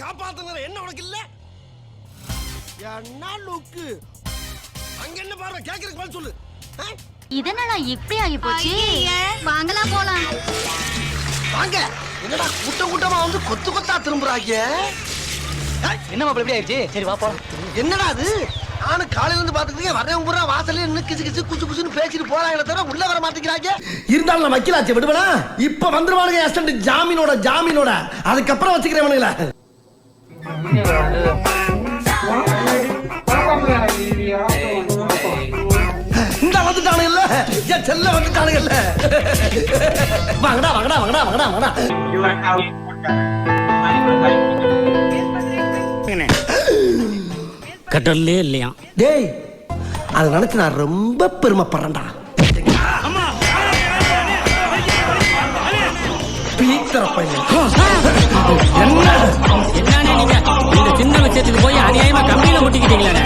காப்பாத்துங்கிற என்ன உனக்கு இல்ல? என்ன லுக்கு? அங்க என்ன பாரு கேக்குறதுக்கு பதில் சொல்லு. இதனால இப்படி ஆகி போச்சு. வாங்கலாம் போலாம். வாங்க. என்னடா கூட்டமா வந்து கொத்து கொத்தா திரும்புறாங்க? என்ன மாப்பிள்ள எப்படி ஆயிடுச்சு? சரி வா போலாம். என்னடா அது? நானும் காலையில இருந்து பாத்துக்கிட்டே வரேன் பூரா வாசல்ல நின்னு கிச்சு கிச்சு குச்சு குச்சுன்னு பேசிட்டு போறாங்களே தவிர உள்ள வர மாட்டேங்கிறாங்க. இருந்தாலும் நான் வக்கீலாச்சு விடுவேனா? இப்ப வந்துருவானுங்க அசிஸ்டன்ட் ஜாமீனோட. அதுக்கப்புறம் வச்சுக்கிறேன். இந்த வந்துட்டானுங்கல்ல, என் செல்ல வந்துட்டானுங்கல்ல. வாங்கடா. கடல்லே இல்லையா? டேய், அதை நினைச்சு நான் ரொம்ப பெருமைப்படுறேன்டா. என்னன்னு நீங்க இந்த சின்ன விஷயத்துக்கு போய் அநியாயமா கம்பியில முட்டிக்கிட்டீங்களே.